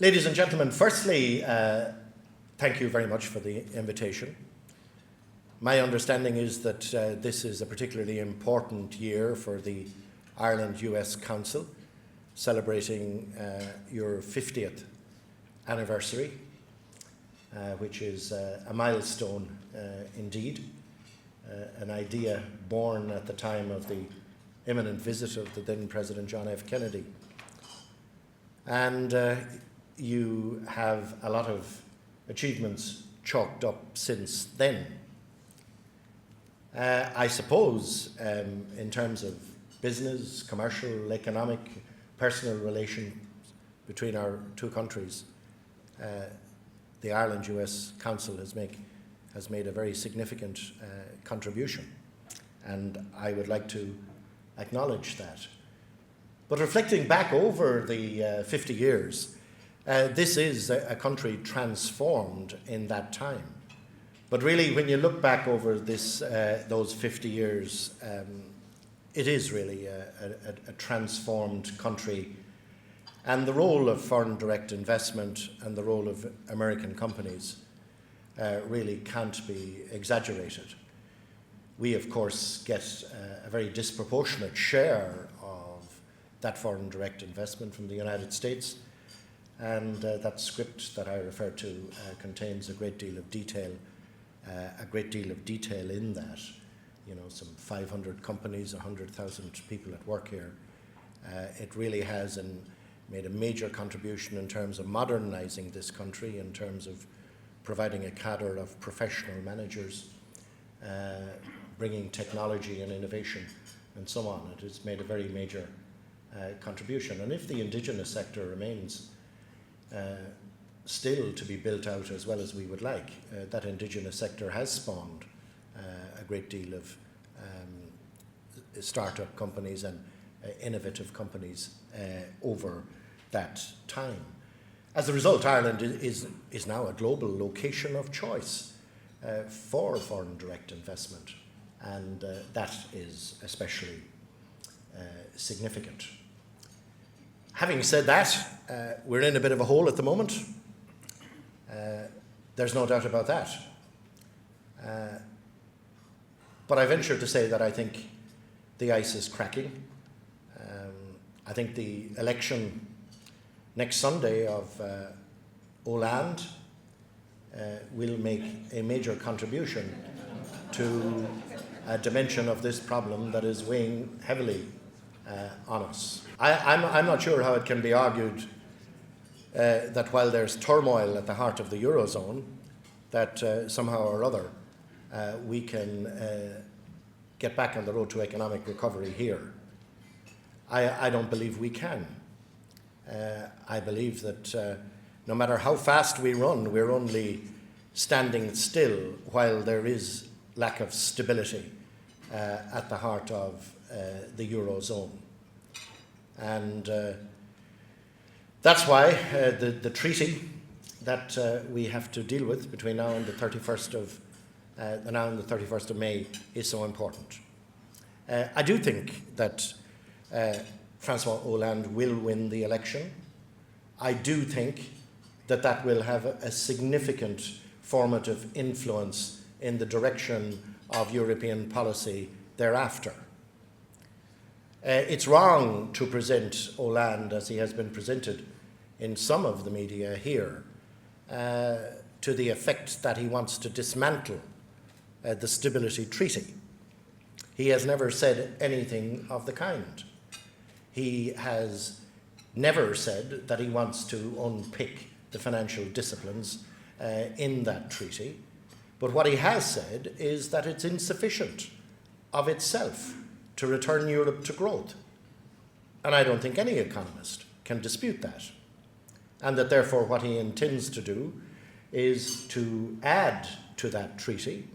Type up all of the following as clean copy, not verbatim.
Ladies and gentlemen, firstly, thank you very much for the invitation. My understanding is that this is a particularly important year for the Ireland-U.S. Council, celebrating your 50th anniversary, which is a milestone indeed, an idea born at the time of the imminent visit of the then President John F. Kennedy. And you have a lot of achievements chalked up since then. I suppose in terms of business, commercial, economic, personal relations between our two countries, the Ireland-U.S. Council has made a very significant contribution, and I would like to acknowledge that. But reflecting back over the 50 years, this is a country transformed in that time. But really, when you look back over those 50 years, it is really a transformed country. And the role of foreign direct investment and the role of American companies really can't be exaggerated. We, of course, get a very disproportionate share of that foreign direct investment from the United States. And that script that I refer to contains a great deal of detail in that. You know, some 500 companies, 100,000 people at work here. It really has made a major contribution in terms of modernizing this country, in terms of providing a cadre of professional managers, bringing technology and innovation, and so on. It has made a very major contribution. And if the indigenous sector remains still to be built out as well as we would like, that indigenous sector has spawned a great deal of startup companies and innovative companies over that time. As a result, Ireland is now a global location of choice for foreign direct investment, and that is especially significant. Having said that, we're in a bit of a hole at the moment. There's no doubt about that. But I venture to say that I think the ice is cracking. I think the election next Sunday of Hollande will make a major contribution to a dimension of this problem that is weighing heavily on us. I'm not sure how it can be argued that while there's turmoil at the heart of the Eurozone, that somehow or other we can get back on the road to economic recovery here. I don't believe we can. I believe that no matter how fast we run, we're only standing still while there is lack of stability at the heart of the Eurozone. And that's why the treaty that we have to deal with between now and the 31st of May is so important. I do think that Francois Hollande will win the election. I do think that that will have a significant formative influence in the direction of European policy thereafter. It's wrong to present Hollande as he has been presented in some of the media here, to the effect that he wants to dismantle the Stability Treaty. He has never said anything of the kind. He has never said that he wants to unpick the financial disciplines in that treaty. But what he has said is that it's insufficient of itself to return Europe to growth. And I don't think any economist can dispute that. And that therefore what he intends to do is to add to that treaty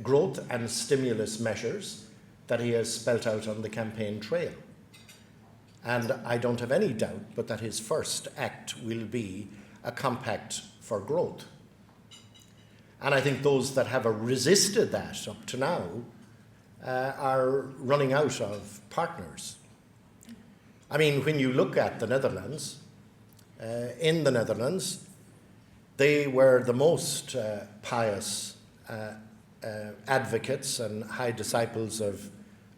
growth and stimulus measures that he has spelt out on the campaign trail. And I don't have any doubt but that his first act will be a compact for growth. And I think those that have resisted that up to now are running out of partners. I mean, when you look at the Netherlands, in the Netherlands. They were the most pious advocates and high disciples of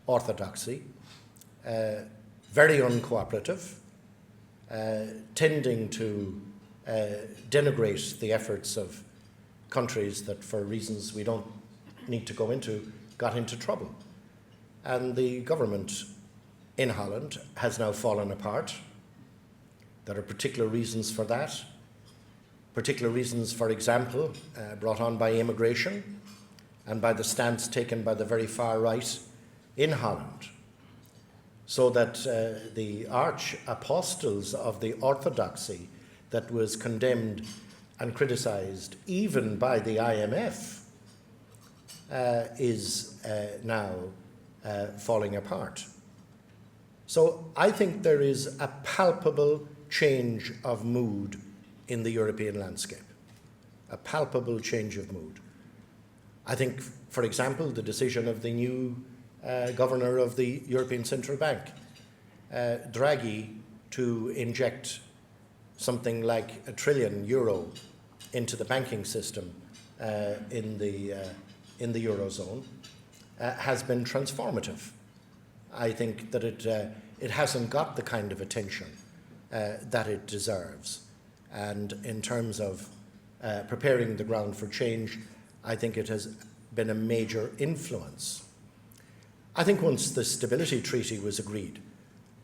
orthodoxy, very uncooperative, tending to denigrate the efforts of countries that, for reasons we don't need to go into, got into trouble. And the government in Holland has now fallen apart. There are particular reasons for that. Particular reasons, for example, brought on by immigration and by the stance taken by the very far right in Holland, so that the arch apostles of the orthodoxy that was condemned and criticised even by the IMF is now falling apart. So I think there is a palpable change of mood in the European landscape, a palpable change of mood. I think, for example, the decision of the new governor of the European Central Bank, Draghi, to inject something like €1 trillion into the banking system in the Eurozone has been transformative. I think that it hasn't got the kind of attention that it deserves. And in terms of preparing the ground for change, I think it has been a major influence. I think once the Stability Treaty was agreed,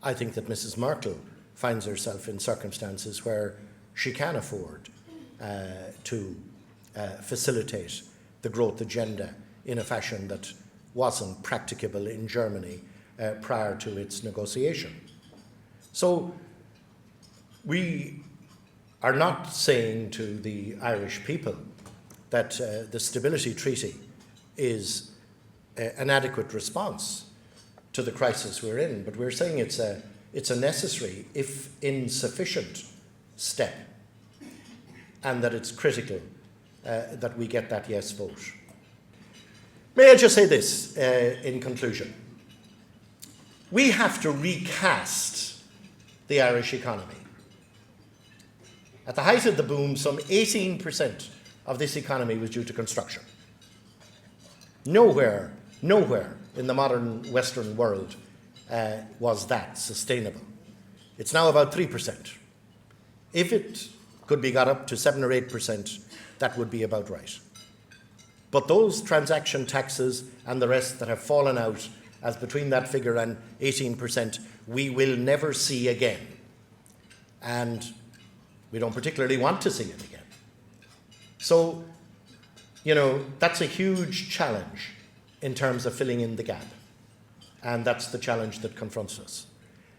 I think that Mrs. Merkel finds herself in circumstances where she can afford to facilitate the growth agenda in a fashion that wasn't practicable in Germany prior to its negotiation. So we are not saying to the Irish people that the Stability Treaty is an adequate response to the crisis we're in, but we're saying it's a necessary, if insufficient, step, and that it's critical that we get that yes vote. May I just say this in conclusion? We have to recast the Irish economy. At the height of the boom, some 18% of this economy was due to construction. Nowhere in the modern Western world was that sustainable. It's now about 3%. If it could be got up to 7 or 8%, that would be about right. But those transaction taxes and the rest that have fallen out as between that figure and 18%, we will never see again. And we don't particularly want to see it again. So, that's a huge challenge in terms of filling in the gap. And that's the challenge that confronts us.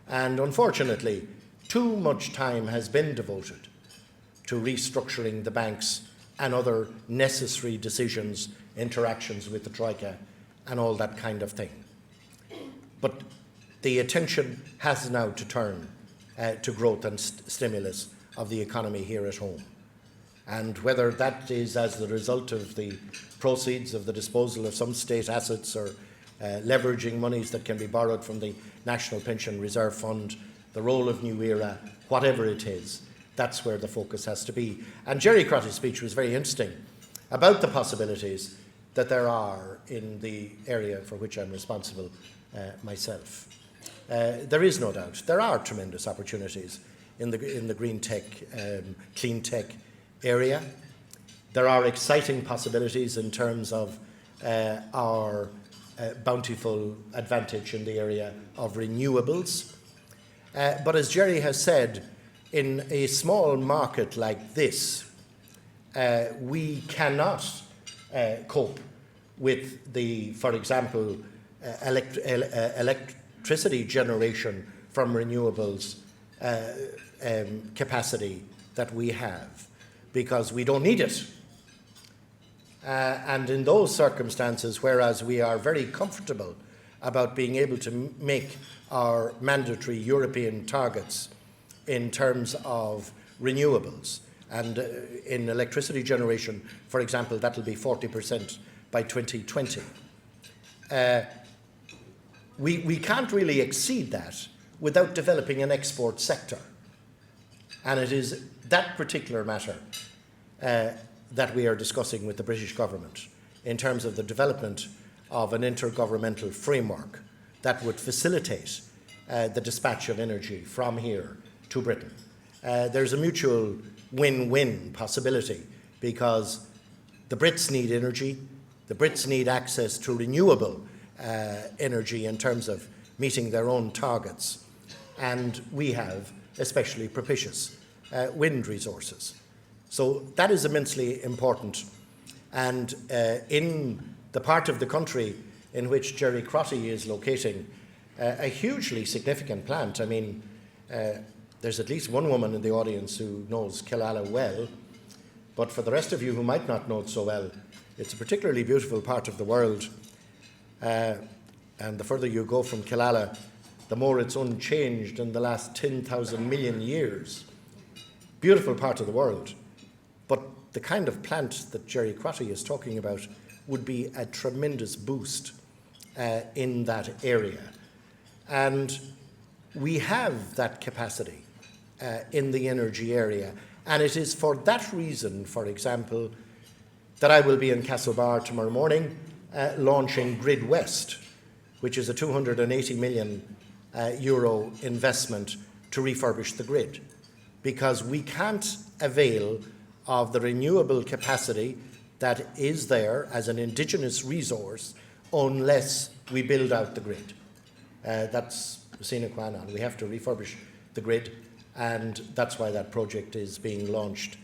And unfortunately, too much time has been devoted to restructuring the banks and other necessary decisions, interactions with the Troika, and all that kind of thing. But the attention has now to turn to growth and stimulus of the economy here at home. And whether that is as the result of the proceeds of the disposal of some state assets or leveraging monies that can be borrowed from the National Pension Reserve Fund, the role of New Era, whatever it is, that's where the focus has to be. And Jerry Crotty's speech was very interesting about the possibilities that there are in the area for which I'm responsible myself. There is no doubt there are tremendous opportunities in the green tech, clean tech area. There are exciting possibilities in terms of our bountiful advantage in the area of renewables. But as Jerry has said, in a small market like this, we cannot cope with the, for example, electricity generation from renewables capacity that we have, because we don't need it. And in those circumstances, whereas we are very comfortable about being able to make our mandatory European targets in terms of renewables, and in electricity generation, for example, that'll be 40% by 2020. We can't really exceed that without developing an export sector. And it is that particular matter that we are discussing with the British government in terms of the development of an intergovernmental framework that would facilitate the dispatch of energy from here to Britain. There's a mutual win-win possibility because the Brits need energy, the Brits need access to renewable energy in terms of meeting their own targets, and we have especially propitious wind resources. So that is immensely important. And in the part of the country in which Jerry Crotty is locating a hugely significant plant. I mean, there's at least one woman in the audience who knows Killala well, but for the rest of you who might not know it so well, it's a particularly beautiful part of the world. And the further you go from Killala, the more it's unchanged in the last 10,000 million years. Beautiful part of the world. But the kind of plant that Jerry Crotty is talking about would be a tremendous boost in that area. And we have that capacity in the energy area. And it is for that reason, for example, that I will be in Castlebar tomorrow morning launching Grid West, which is a 280 million euro investment to refurbish the grid, because we can't avail of the renewable capacity that is there as an indigenous resource unless we build out the grid. That's sine qua non. We have to refurbish the grid, and that's why that project is being launched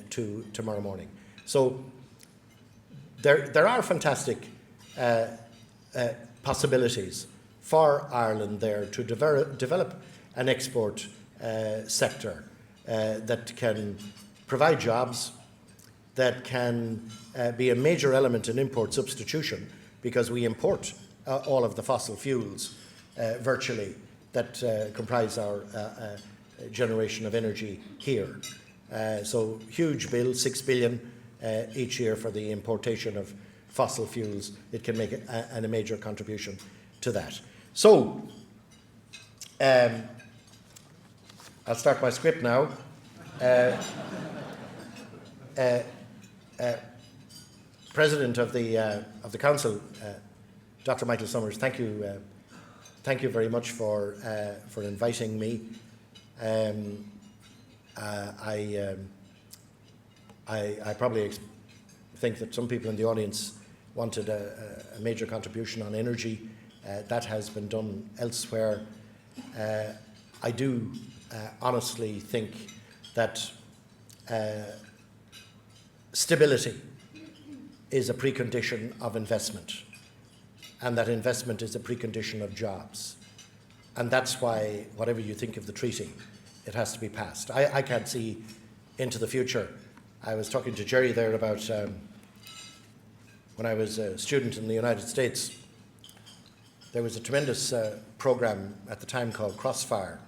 tomorrow morning. So there are fantastic possibilities for Ireland there to develop an export sector that can provide jobs, that can be a major element in import substitution, because we import all of the fossil fuels virtually that comprise our generation of energy here. So huge bill, 6 billion each year for the importation of fossil fuels. It can make a major contribution to that. So I'll start my script now. President of the Council, Dr. Michael Summers, thank you very much for inviting me. I probably think that some people in the audience wanted a major contribution on energy. That has been done elsewhere. I do honestly think that stability is a precondition of investment, and that investment is a precondition of jobs. And that's why, whatever you think of the treaty, it has to be passed. I can't see into the future. I was talking to Jerry there about when I was a student in the United States. There was a tremendous program at the time called Crossfire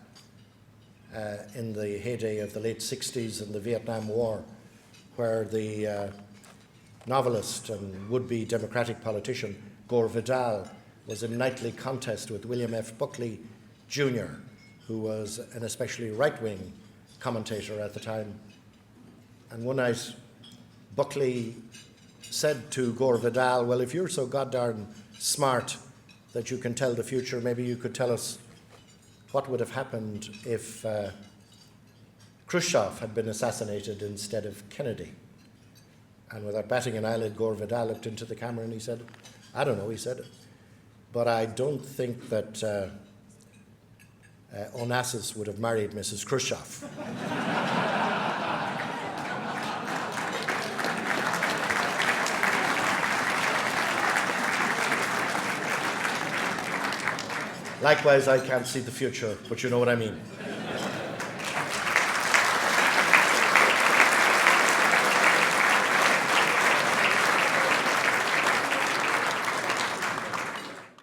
in the heyday of the late 60s and the Vietnam War, where the novelist and would-be Democratic politician Gore Vidal was in nightly contest with William F. Buckley Jr., who was an especially right-wing commentator at the time. And one night, Buckley said to Gore Vidal, well, if you're so goddamn smart that you can tell the future, maybe you could tell us what would have happened if Khrushchev had been assassinated instead of Kennedy. And without batting an eyelid, Gore Vidal looked into the camera and he said, I don't know, he said, but I don't think that Onassis would have married Mrs. Khrushchev. Likewise, I can't see the future, but you know what I mean.